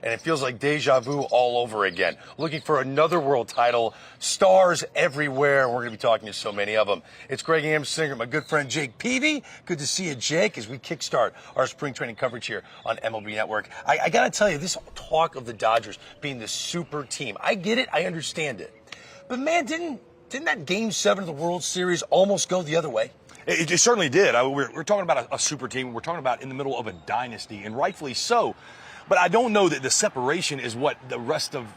And it feels like deja vu all over again. Looking for another world title. Stars everywhere. We're going to be talking to so many of them. It's Greg Amsinger, my good friend Jake Peavy. Good to see you, Jake, as we kickstart our spring training coverage here on MLB Network. I got to tell you, this talk of the Dodgers being the super team, I get it. I understand it. But, man, didn't that Game 7 of the World Series almost go the other way? It certainly did. We're talking about a super team. We're talking about in the middle of a dynasty, and rightfully so. But I don't know that the separation is what the rest of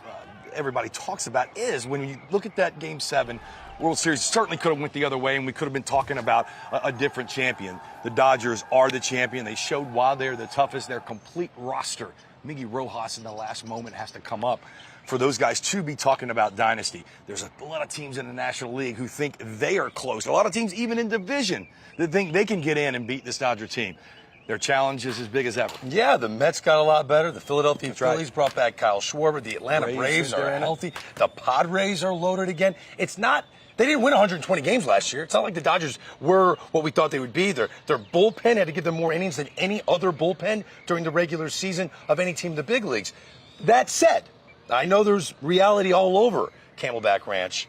everybody talks about is. When you look at that Game 7 World Series, it certainly could have went the other way, and we could have been talking about a different champion. The Dodgers are the champion. They showed why they're the toughest. Their complete roster. Miggy Rojas in the last moment has to come up for those guys to be talking about dynasty. There's a lot of teams in the National League who think they are close. A lot of teams even in division that think they can get in and beat this Dodger team. Their challenge is as big as ever. Yeah, the Mets got a lot better. The Philadelphia Phillies brought back Kyle Schwarber. The Atlanta Braves are healthy. The Padres are loaded again. It's not, they didn't win 120 games last year. It's not like the Dodgers were what we thought they would be. Their bullpen had to give them more innings than any other bullpen during the regular season of any team in the big leagues. That said, I know there's reality all over Camelback Ranch.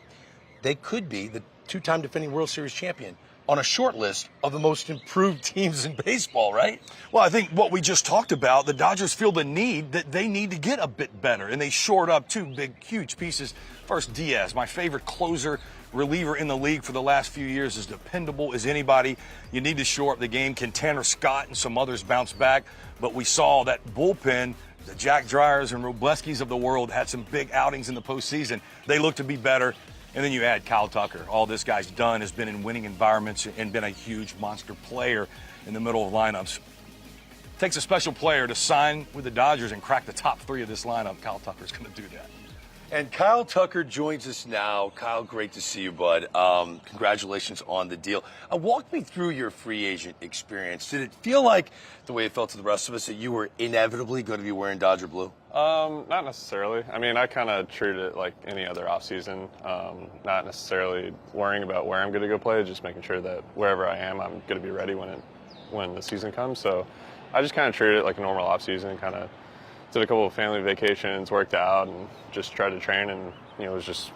They could be the two-time defending World Series champion on a short list of the most improved teams in baseball, right? Well, I think what we just talked about, the Dodgers feel the need that they need to get a bit better, and they shored up two big, huge pieces. First, Diaz, my favorite closer reliever in the league for the last few years, as dependable as anybody. You need to shore up the game. Can Tanner Scott and some others bounce back? But we saw that bullpen, the Jack Dryers and Robleskis of the world had some big outings in the postseason. They look to be better. And then you add Kyle Tucker. All this guy's done has been in winning environments and been a huge monster player in the middle of lineups. Takes a special player to sign with the Dodgers and crack the top three of this lineup. Kyle Tucker's going to do that. And Kyle Tucker joins us now. Kyle, great to see you, bud. Congratulations on the deal. Walk me through your free agent experience. Did it feel like, the way it felt to the rest of us, that you were inevitably going to be wearing Dodger blue? Not necessarily. I mean, I kind of treated it like any other offseason, not necessarily worrying about where I'm going to go play, just making sure that wherever I am, I'm going to be ready when the season comes. So I just kind of treated it like a normal offseason, kind of did a couple of family vacations, worked out, and just tried to train, and was just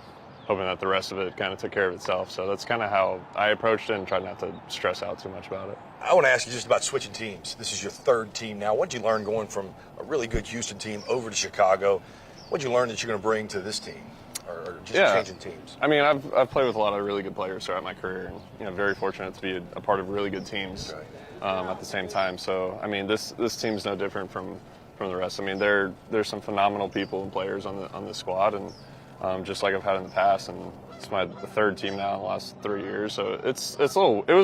hoping that the rest of it kind of took care of itself. So that's kind of how I approached it and tried not to stress out too much about it. I want to ask you just about switching teams. This is your third team now. What did you learn going from a really good Houston team over to Chicago? What did you learn that you're going to bring to this team, or just changing teams? I mean, I've played with a lot of really good players throughout my career, and very fortunate to be a part of really good teams at the same time. So I mean, this team's no different from the rest. I mean, there's some phenomenal people and players on the squad, and just like I've had in the past, and it's my third team now in the last 3 years. So it was a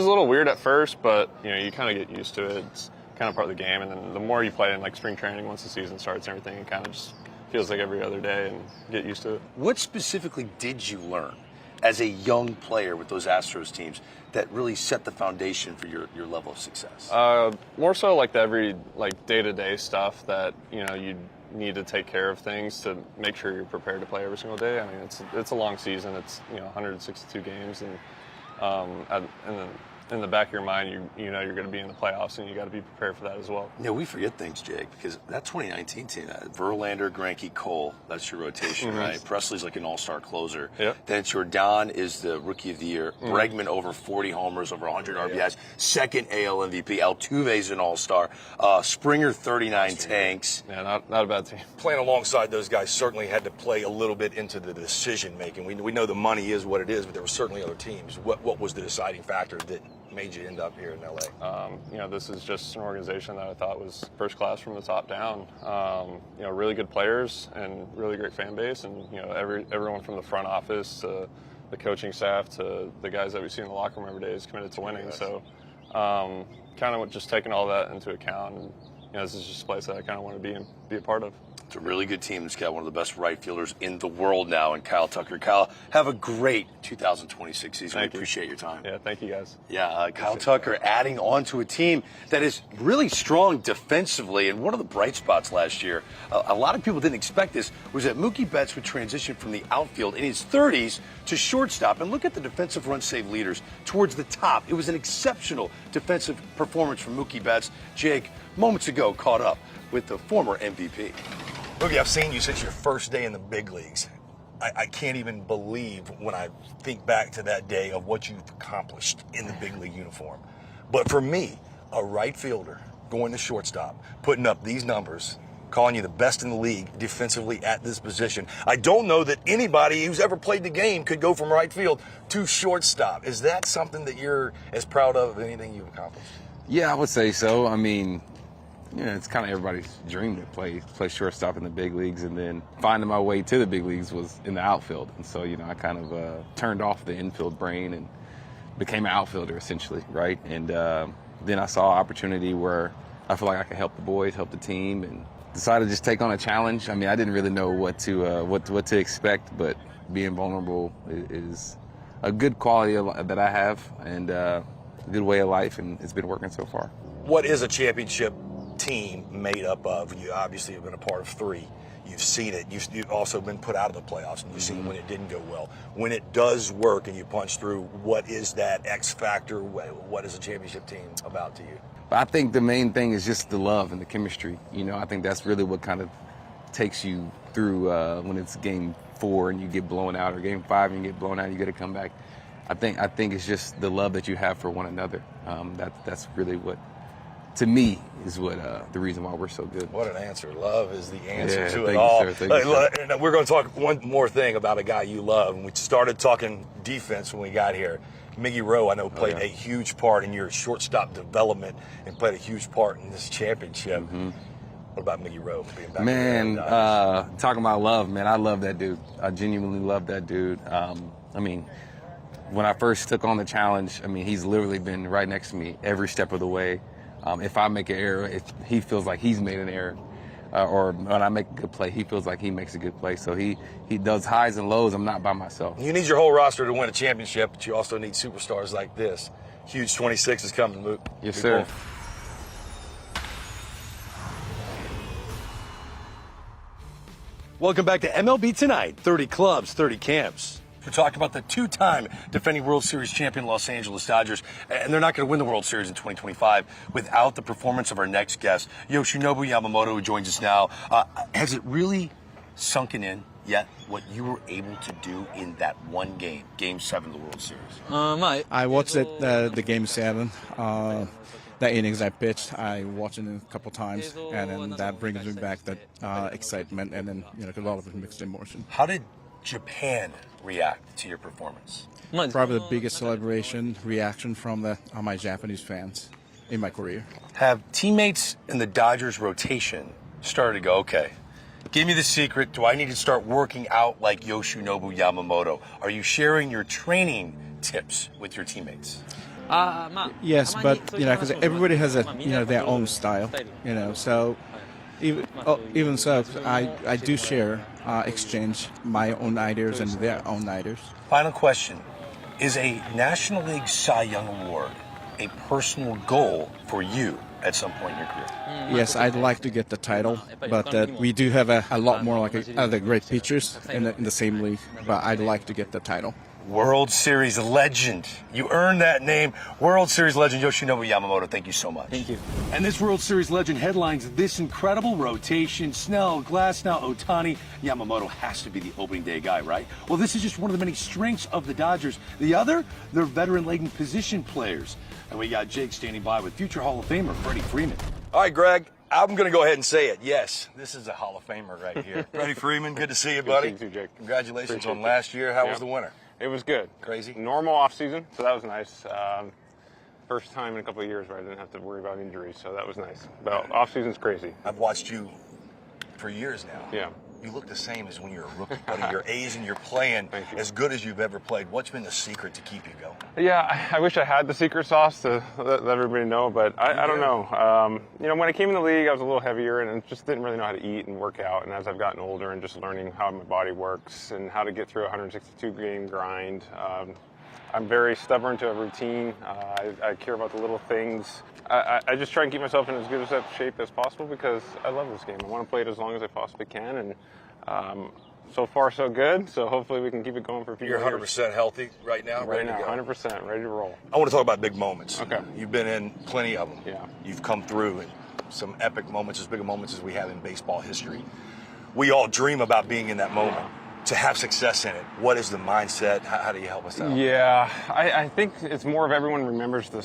little weird at first, but you kind of get used to it. It's kind of part of the game, and then the more you play in like spring training, once the season starts and everything, it kind of just feels like every other day, and get used to it. What specifically did you learn as a young player with those Astros teams that really set the foundation for your level of success? More so like the every day-to-day stuff that you need to take care of things to make sure you're prepared to play every single day. I mean, it's a long season. It's 162 games, and in the back of your mind, you know you're going to be in the playoffs, and you got to be prepared for that as well. Yeah, we forget things, Jake, because that 2019 team, Verlander, Greinke, Cole, that's your rotation, right? Presley's like an all-star closer. Yep. Then Jordan is the rookie of the year. Bregman over 40 homers, over 100 RBIs. Second AL MVP. Altuve's an all-star. Springer, 39 tanks. Yeah, not a bad team. Playing alongside those guys certainly had to play a little bit into the decision-making. We know the money is what it is, but there were certainly other teams. What was the deciding factor that made you end up here in LA? This is just an organization that I thought was first class from the top down. Really good players and really great fan base, and everyone from the front office to the coaching staff to the guys that we see in the locker room every day is committed to winning. So kind of just taking all that into account, and this is just a place that I kind of want to be a part of. It's a really good team. It's got one of the best right fielders in the world now in Kyle Tucker. Kyle, have a great 2026 season. Thank we appreciate your time. Yeah, thank you guys. Yeah, Kyle Tucker adding on to a team that is really strong defensively. And one of the bright spots last year, a lot of people didn't expect this, was that Mookie Betts would transition from the outfield in his 30s to shortstop. And look at the defensive run save leaders towards the top. It was an exceptional defensive performance from Mookie Betts. Jake, moments ago, caught up with the former MVP. Mookie, I've seen you since your first day in the big leagues. I can't even believe when I think back to that day of what you've accomplished in the big league uniform. But for me, a right fielder going to shortstop, putting up these numbers, calling you the best in the league defensively at this position, I don't know that anybody who's ever played the game could go from right field to shortstop. Is that something that you're as proud of anything you've accomplished? Yeah, I would say so. I mean, it's kind of everybody's dream to play shortstop in the big leagues, and then finding my way to the big leagues was in the outfield. And so, I kind of turned off the infield brain and became an outfielder essentially, right? And then I saw an opportunity where I feel like I could help the boys, help the team, and decided to just take on a challenge. I mean, I didn't really know what to expect, but being vulnerable is a good quality that I have, and a good way of life, and it's been working so far. What is a championship team made up of? You obviously have been a part of 3. You've seen it. You've also been put out of the playoffs, and you've seen when it didn't go well. When it does work and you punch through, what is that X factor? What is a championship team about to you? But I think the main thing is just the love and the chemistry. I think that's really what kind of takes you through when it's game 4 and you get blown out, or game 5 and you get blown out, you got to come back. I think it's just the love that you have for one another. That's really what, to me, is what the reason why we're so good. What an answer. Love is the answer to thank it you, all. sir. Thank you, sir. And we're going to talk one more thing about a guy you love. And we started talking defense when we got here. Miggy Rowe, I know, played a huge part in your shortstop development and played a huge part in this championship. What about Miggy Rowe being back? Man, talking about love, man, I love that dude. I genuinely love that dude. I mean, when I first took on the challenge, I mean, he's literally been right next to me every step of the way. If I make an error, he feels like he's made an error. Or when I make a good play, he feels like he makes a good play. So he does highs and lows. I'm not by myself. You need your whole roster to win a championship, but you also need superstars like this. Huge 26 is coming, Luke. Yes, sir. Cool. Welcome back to MLB Tonight, 30 clubs, 30 camps. We're talking about the 2-time defending World Series champion Los Angeles Dodgers, and they're not going to win the World Series in 2025 without the performance of our next guest, Yoshinobu Yamamoto, who joins us now. Has it really sunken in yet what you were able to do in that one game, Game 7 of the World Series? I watched the Game 7. The innings I pitched, I watched it a couple times, and then that brings me back that excitement, and then a lot of mixed emotion. How did Japan react to your performance? Probably the biggest celebration reaction from my Japanese fans in my career. Have teammates in the Dodgers rotation started to go, okay, give me the secret. Do I need to start working out like Yoshinobu Yamamoto? Are you sharing your training tips with your teammates? Yes, but because everybody has their own style, so even so, I do share, exchange my own ideas and their own ideas. Final question. Is a National League Cy Young Award a personal goal for you at some point in your career? Yes, I'd like to get the title, but we do have a lot more other great pitchers in the same league, but I'd like to get the title. World Series legend. You earned that name. World Series legend Yoshinobu Yamamoto, thank you so much. Thank you. And this World Series legend headlines this incredible rotation. Snell, Glasnow, Ohtani. Yamamoto has to be the opening day guy, right? Well, this is just one of the many strengths of the Dodgers. The other, they're veteran-laden position players. And we got Jake standing by with future Hall of Famer Freddie Freeman. All right, Greg, I'm going to go ahead and say it. Yes, this is a Hall of Famer right here. Freddie Freeman, good to see you, buddy. Good to see you too, Jake. Congratulations Appreciate on it. last year. How was the winter? It was good. Crazy? Normal off season, so that was nice. First time in a couple of years where I didn't have to worry about injuries, so that was nice. But off season's crazy. I've watched you for years now. Yeah. You look the same as when you were a rookie, buddy. Your A's and you're playing Thank you. as good as you've ever played. What's been the secret to keep you going? Yeah, I wish I had the secret sauce to let everybody know, but I don't know. When I came in the league, I was a little heavier and just didn't really know how to eat and work out. And as I've gotten older and just learning how my body works and how to get through a 162-game grind, I'm very stubborn to a routine. I care about the little things. I just try and keep myself in as good a shape as possible because I love this game. I want to play it as long as I possibly can, and so far so good. So hopefully we can keep it going for a few You're years. 100% healthy right now, Right ready now, to go. 100%, ready to roll. I want to talk about big moments. Okay. You've been in plenty of them. Yeah. You've come through in some epic moments, as big a moments as we have in baseball history. we all dream about being in that moment. To have success in it, what is the mindset? How do you help us out? Yeah, I think it's more of everyone remembers the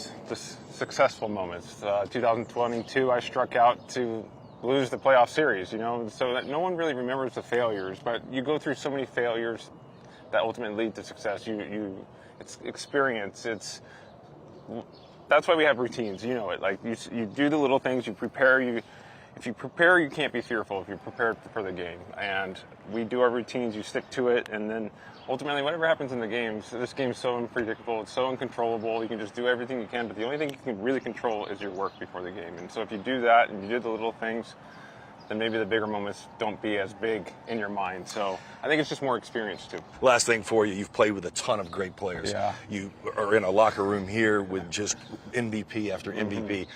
successful moments. 2022, I struck out to lose the playoff series, so that no one really remembers the failures, but you go through so many failures that ultimately lead to success. It's experience. That's why we have routines. You know it. Like you do the little things. You prepare. If you prepare, you can't be fearful if you're prepared for the game. And we do our routines, you stick to it, and then ultimately whatever happens in the games, this game's so unpredictable, it's so uncontrollable, you can just do everything you can, but the only thing you can really control is your work before the game. And so if you do that and you do the little things, then maybe the bigger moments don't be as big in your mind. So I think it's just more experience too. Last thing for you, you've played with a ton of great players. Yeah. You are in a locker room here with just MVP after MVP.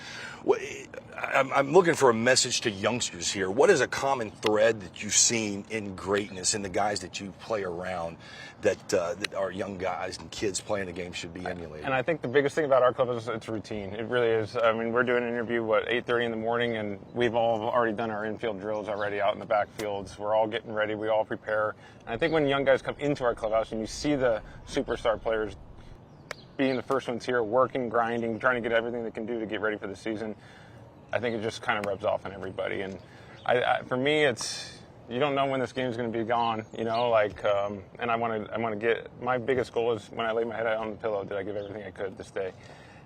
I'm looking for a message to youngsters here. What is a common thread that you've seen in greatness in the guys that you play around that our young guys and kids playing the game should be emulating? And I think the biggest thing about our club is it's routine. It really is. I mean, we're doing an interview, 8:30 in the morning, and we've all already done our infield drills already out in the backfields. We're all getting ready. We all prepare. And I think when young guys come into our clubhouse and you see the superstar players being the first ones here, working, grinding, trying to get everything they can do to get ready for the season, I think it just kind of rubs off on everybody. And for me, you don't know when this game's going to be gone, and I want to get, my biggest goal is when I lay my head out on the pillow, did I give everything I could this day?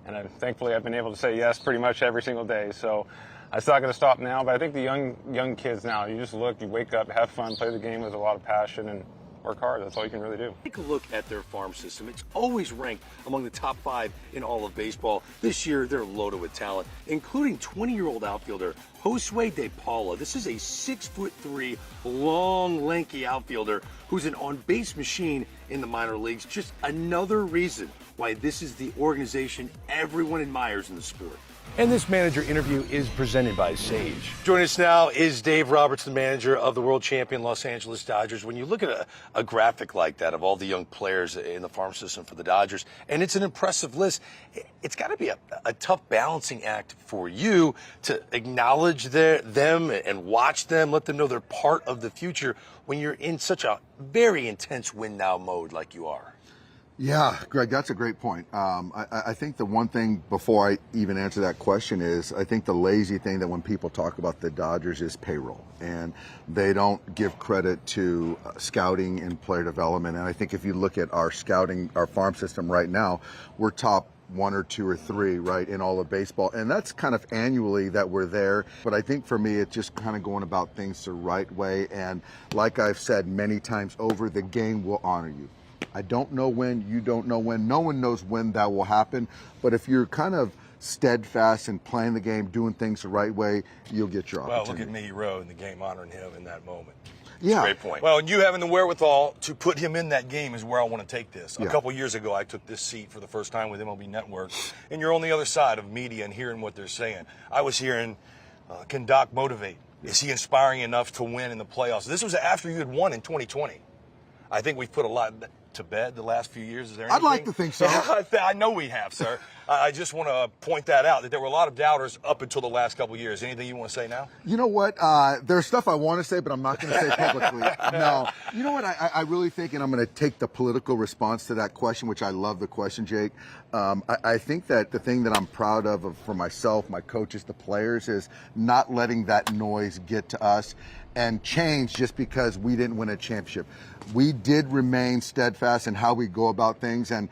And thankfully I've been able to say yes pretty much every single day. So I'm not going to stop now, but I think the young kids now, you just look, you wake up, have fun, play the game with a lot of passion, and work hard. That's all you can really do. Take a look at their farm system. It's always ranked among the top 5 in all of baseball. This year, they're loaded with talent, including 20-year-old outfielder Josue De Paula. This is a 6'3", long, lanky outfielder who's an on-base machine in the minor leagues. Just another reason why this is the organization everyone admires in the sport. And this manager interview is presented by Sage. Joining us now is Dave Roberts, the manager of the world champion Los Angeles Dodgers. When you look at a graphic like that of all the young players in the farm system for the Dodgers, and it's an impressive list, it's got to be a tough balancing act for you to acknowledge them and watch them, let them know they're part of the future when you're in such a very intense win-now mode like you are. Yeah, Greg, that's a great point. I think the one thing before I even answer that question is I think the lazy thing that when people talk about the Dodgers is payroll, and they don't give credit to scouting and player development. And I think if you look at our scouting, our farm system right now, we're top 1 or 2 or 3, right, in all of baseball. And that's kind of annually that we're there. But I think for me, it's just kind of going about things the right way. And like I've said many times over, the game will honor you. I don't know when, you don't know when, no one knows when that will happen. But if you're kind of steadfast in playing the game, doing things the right way, you'll get your opportunity. Well, look at me, Rowe, in the game honoring him in that moment. Yeah. Great point. Well, and you having the wherewithal to put him in that game is where I want to take this. Yeah. A couple years ago, I took this seat for the first time with MLB Network, and you're on the other side of media and hearing what they're saying. I was hearing, can Doc motivate? Is he inspiring enough to win in the playoffs? This was after you had won in 2020. I think we've put a lot to bed the last few years. Is there anything? I'd like to think so. I know we have, sir. I just want to point that out, that there were a lot of doubters up until the last couple of years. Anything you want to say now? You know what? There's stuff I want to say, but I'm not going to say publicly. No. You know what? I really think, and I'm going to take the political response to that question, which I love the question, Jake. I think that the thing that I'm proud of for myself, my coaches, the players, is not letting that noise get to us and change just because we didn't win a championship. We did remain steadfast in how we go about things, and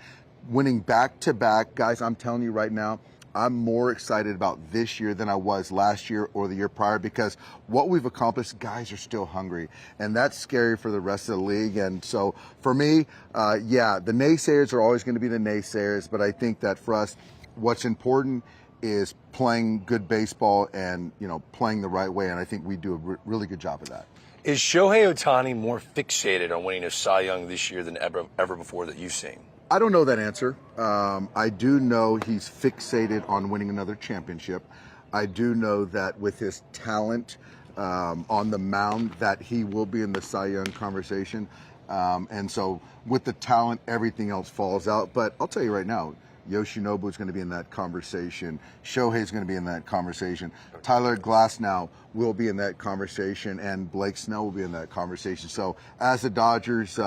winning back-to-back, guys, I'm telling you right now, I'm more excited about this year than I was last year or the year prior, because what we've accomplished, guys are still hungry, and that's scary for the rest of the league. And so for me, yeah, the naysayers are always going to be the naysayers, but I think that for us, what's important is playing good baseball and, playing the right way, and I think we do a really good job of that. Is Shohei Ohtani more fixated on winning a Cy Young this year than ever before that you've seen? I don't know that answer. I do know he's fixated on winning another championship. I do know that with his talent on the mound, that he will be in the Cy Young conversation. And so with the talent, everything else falls out. But I'll tell you right now, Yoshinobu is going to be in that conversation. Shohei is going to be in that conversation. Tyler Glasnow will be in that conversation, and Blake Snell will be in that conversation. So as the Dodgers,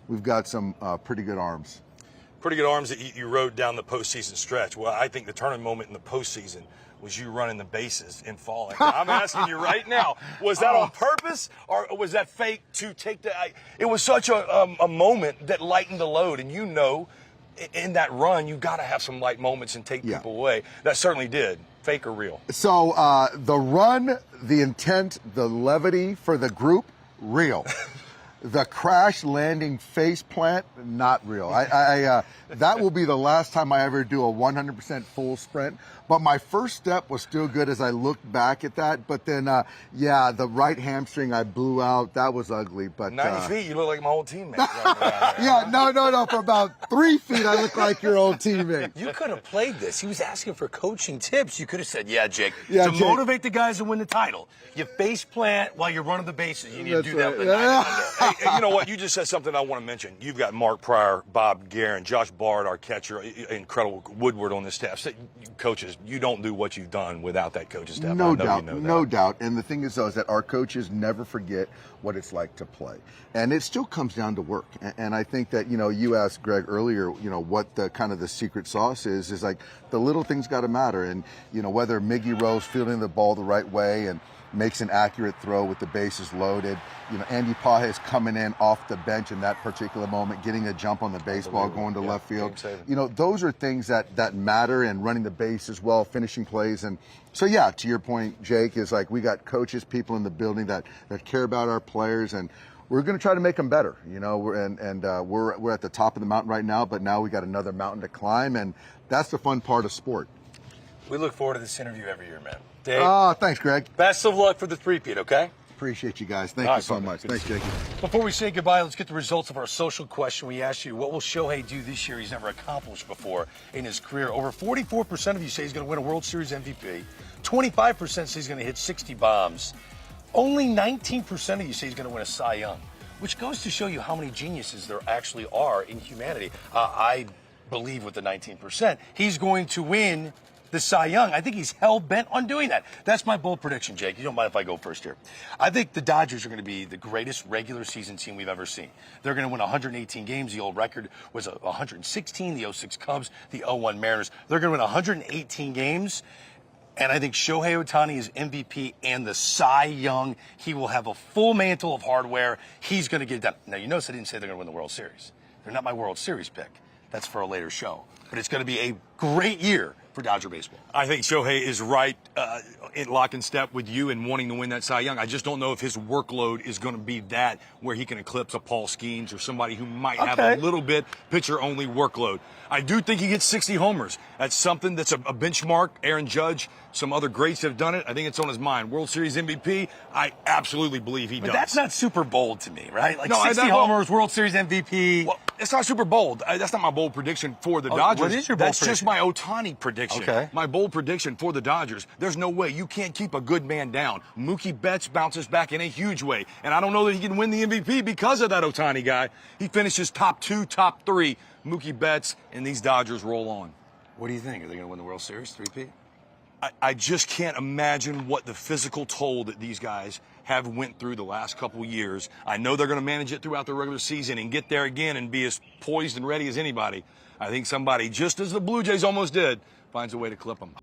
we've got some pretty good arms. Pretty good arms that you rode down the postseason stretch. Well, I think the turning moment in the postseason was you running the bases and falling. I'm asking you right now, was that on purpose or was that fake to take the... It was such a moment that lightened the load, and you know in that run you got to have some light moments and take people away. That certainly did. Fake or real? So the run, the intent, the levity for the group, real. The crash landing face plant, not real. That will be the last time I ever do a 100% full sprint. But my first step was still good as I looked back at that. But then, the right hamstring I blew out. That was ugly. But 90 feet, you look like my old teammate. No. For about 3 feet, I look like your old teammate. You could have played this. He was asking for coaching tips. You could have said, Jake, Jake, motivate the guys to win the title, you face plant while you're running the bases. You need to do that with the Hey, you know what? You just said something I want to mention. You've got Mark Pryor, Bob Guerin, Josh Bard, our catcher, incredible Woodward on the staff. Coaches, you don't do what you've done without that coaching staff. No doubt, no doubt. And the thing is, though, is that our coaches never forget what it's like to play. And it still comes down to work. And I think that, you asked Greg earlier, what the kind of the secret sauce is like the little things got to matter. And, whether Miggy Rose fielding the ball the right way and makes an accurate throw with the bases loaded. Andy Pages coming in off the bench in that particular moment, getting a jump on the baseball, going to left field. Those are things that matter, and running the bases well, finishing plays. And so, to your point, Jake, is like we got coaches, people in the building that care about our players, and we're going to try to make them better. We're at the top of the mountain right now, but now we got another mountain to climb, and that's the fun part of sport. We look forward to this interview every year, man. Dave, thanks, Greg. Best of luck for the three-peat, okay? Appreciate you guys. Thank you so much. Thanks, Jakey. Before we say goodbye, let's get the results of our social question. We asked you, what will Shohei do this year he's never accomplished before in his career? Over 44% of you say he's going to win a World Series MVP. 25% say he's going to hit 60 bombs. Only 19% of you say he's going to win a Cy Young, which goes to show you how many geniuses there actually are in humanity. I believe with the 19%, he's going to win the Cy Young. I think he's hell-bent on doing that. That's my bold prediction, Jake. You don't mind if I go first here. I think the Dodgers are going to be the greatest regular season team we've ever seen. They're going to win 118 games. The old record was 116, the 06 Cubs, the 01 Mariners. They're going to win 118 games, and I think Shohei Ohtani is MVP and the Cy Young. He will have a full mantle of hardware. He's going to get it done. Now, you notice I didn't say they're going to win the World Series. They're not my World Series pick. That's for a later show. But it's going to be a great year for Dodger baseball. I think Shohei is right in lock and step with you in wanting to win that Cy Young. I just don't know if his workload is going to be that where he can eclipse a Paul Skeens or somebody who might have a little bit pitcher-only workload. I do think he gets 60 homers. That's something that's a benchmark. Aaron Judge, some other greats have done it. I think it's on his mind. World Series MVP, I absolutely believe he does. But that's not super bold to me, right? Like 60 homers, World Series MVP. Well, it's not super bold. That's not my bold prediction for the Dodgers. What is your bold That's prediction? just my Ohtani prediction. Okay. My bold prediction for the Dodgers. There's no way you can't keep a good man down. Mookie Betts bounces back in a huge way. And I don't know that he can win the MVP because of that Ohtani guy. He finishes top 2, top 3. Mookie Betts and these Dodgers roll on. What do you think? Are they going to win the World Series, 3P? I just can't imagine what the physical toll that these guys have went through the last couple years. I know they're going to manage it throughout the regular season and get there again and be as poised and ready as anybody. I think somebody, just as the Blue Jays almost did, finds a way to clip them.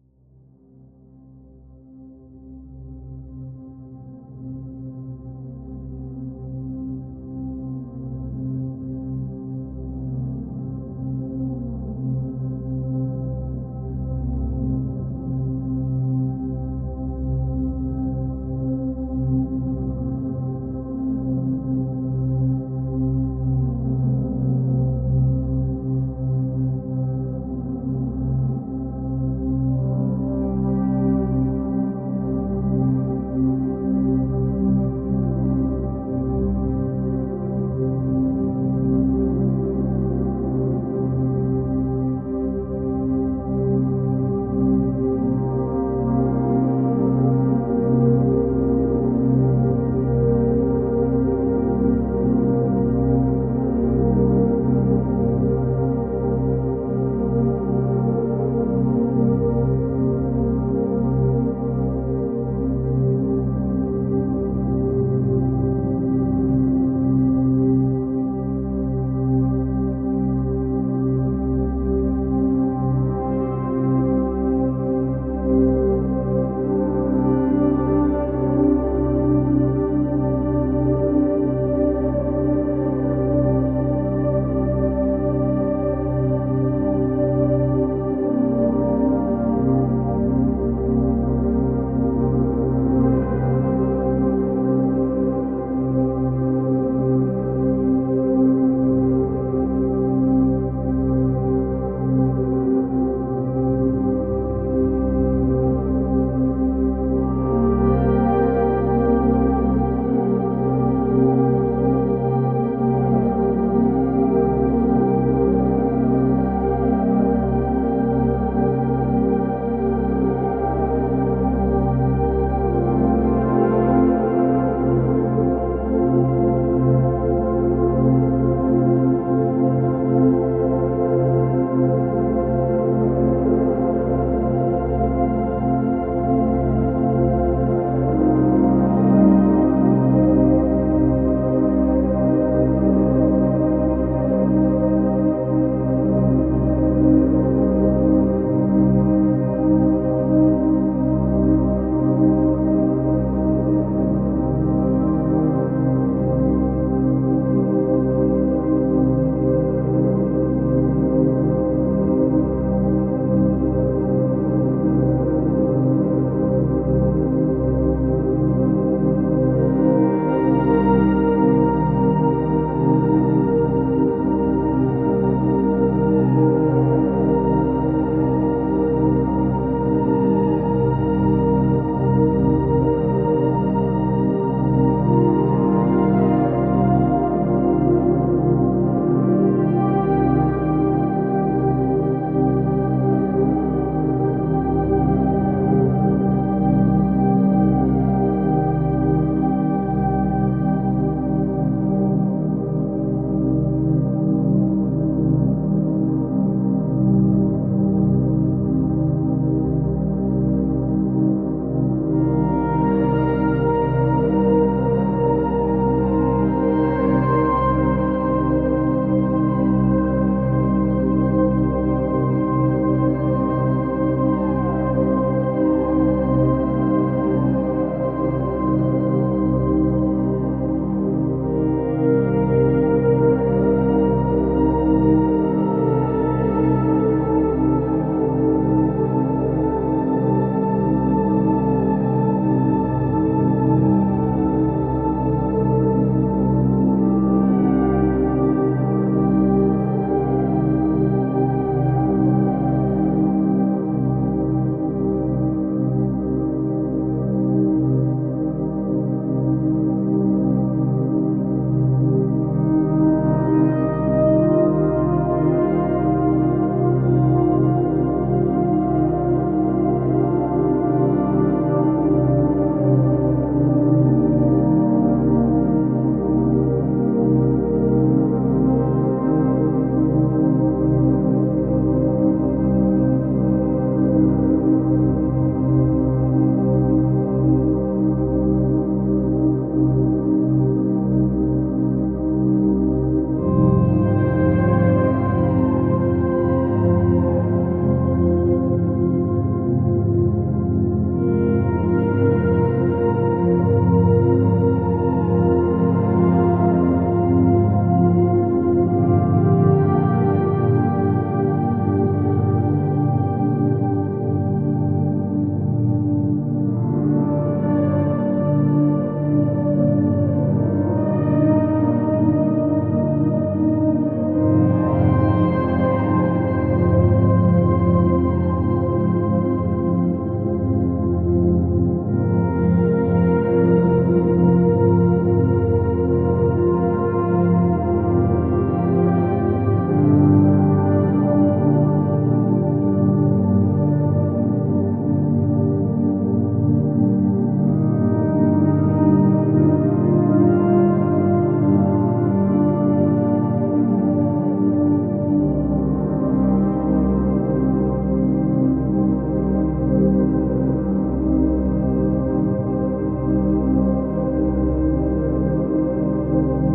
you.